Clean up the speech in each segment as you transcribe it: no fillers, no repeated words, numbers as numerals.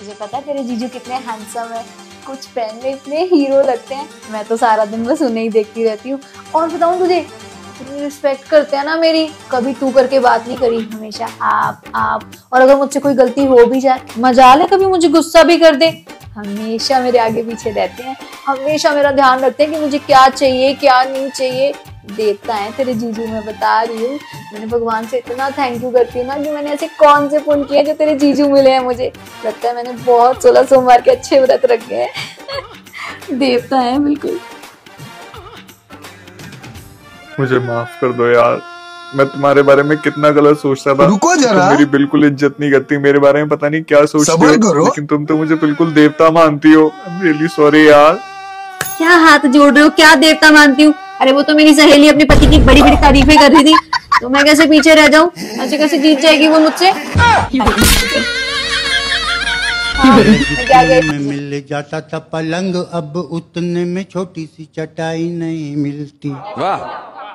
तुझे पता है तेरे जीजू कितने हैंडसम है, कुछ पेन में इतने हीरो लगते हैं। मैं तो सारा दिन बस उन्हें ही देखती रहती हूँ। और बताऊँ तुझे, इतनी रिस्पेक्ट करते हैं ना मेरी, कभी तू करके बात नहीं करी, हमेशा आप। और अगर मुझसे कोई गलती हो भी जाए, मजाल है कभी मुझे गुस्सा भी कर दे, हमेशा मेरे आगे पीछे रहते हैं, हमेशा मेरा ध्यान रखते हैं कि मुझे क्या चाहिए क्या नहीं चाहिए। देवता है तेरे जीजू, मैं बता रही हूँ। मैंने भगवान से इतना थैंक यू करती हूँ ना कि मैंने ऐसे कौन से पुण्य किए जो तेरे जीजू मिले हैं। मुझे लगता है मैंने बहुत 16 सोमवार के अच्छे व्रत रखे हैं। देवता है बिल्कुल। मुझे माफ कर दो यार, मैं तुम्हारे बारे में कितना गलत सोचता था। रुको जरा, तुम मेरी बिल्कुल इज्जत नहीं करती, मेरे बारे में पता नहीं क्या सोचती हो, लेकिन तुम तो मुझे बिल्कुल देवता मानती हो। I'm really sorry यार। क्या हाथ जोड़ रहे हो, क्या देवता मानती हूँ? अरे वो तो मेरी सहेली अपने पति की बड़ी बड़ी तारीफें कर रही थी, तो मैं कैसे पीछे रह जाऊं? ऐसे कैसे जीत जाएगी वो मुझसे? में मिल जाता था पलंग, अब उतने में छोटी सी चटाई नहीं मिलती। वाह।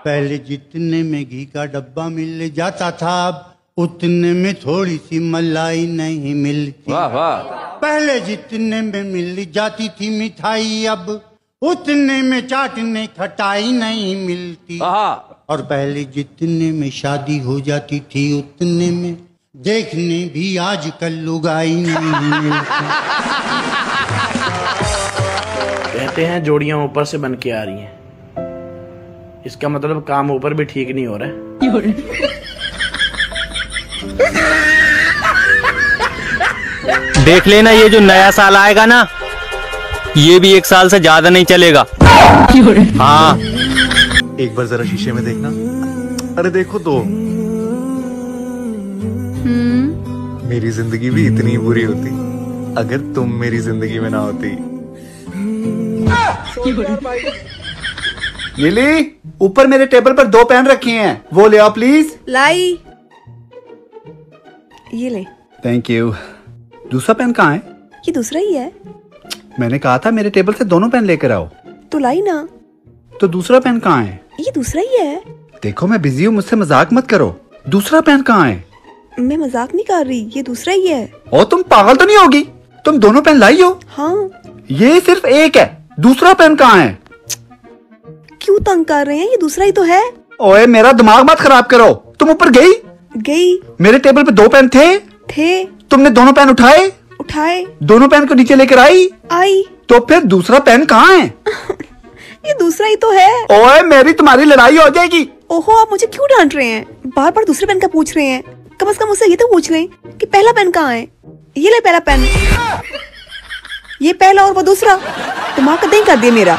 पहले जितने में घी का डब्बा मिल जाता था, अब उतने में थोड़ी सी मलाई नहीं मिलती। वाह वाह। पहले जितने में मिल जाती थी मिठाई, अब उतने में चाटने खटाई नहीं मिलती। और पहले जितने में शादी हो जाती थी, उतने में देखने भी आजकल लुगाई नहीं मिलती। कहते हैं जोड़ियां ऊपर से बन के आ रही हैं, इसका मतलब काम ऊपर भी ठीक नहीं हो रहा है। देख लेना, ये जो नया साल आएगा ना, ये भी 1 साल से ज्यादा नहीं चलेगा। हाँ, एक बार जरा शीशे में देखना। अरे देखो तो, मेरी जिंदगी भी इतनी बुरी होती अगर तुम मेरी जिंदगी में ना होती। नीली, ऊपर मेरे टेबल पर 2 पेन रखे हैं, वो ले आओ प्लीज। लाई, ये ले। Thank you. दूसरा पेन कहाँ है? ये दूसरा ही है। मैंने कहा था मेरे टेबल से दोनों पेन लेकर आओ। तो लाई ना। तो दूसरा पेन कहाँ है? ये दूसरा ही है। देखो मैं बिजी हूँ, मुझसे मजाक मत करो। दूसरा पेन कहाँ है? मैं मजाक नहीं कर रही, ये दूसरा ही है। और तुम पागल तो नहीं होगी? तुम दोनों पेन लाई हो? हाँ। ये सिर्फ एक है, दूसरा पेन कहाँ है? क्यों तंग कर रहे हैं, ये दूसरा ही तो है। ओए मेरा दिमाग मत खराब करो। तुम ऊपर गई? मेरे टेबल पे 2 पेन थे। तुमने दोनों पेन उठाए? दोनों पेन को नीचे लेकर आई? तो फिर दूसरा पेन कहाँ है? ये दूसरा ही तो है। ओए मेरी तुम्हारी लड़ाई हो जाएगी। ओहो, आप मुझे क्यों डांट रहे हैं? बार बार दूसरे पेन का पूछ रहे हैं। कम से कम मुझसे ये तो पूछ लें कि पहला पेन कहाँ है। ये ले पहला पेन, ये पहला और वो दूसरा। दिमाग का दही कर दिया मेरा।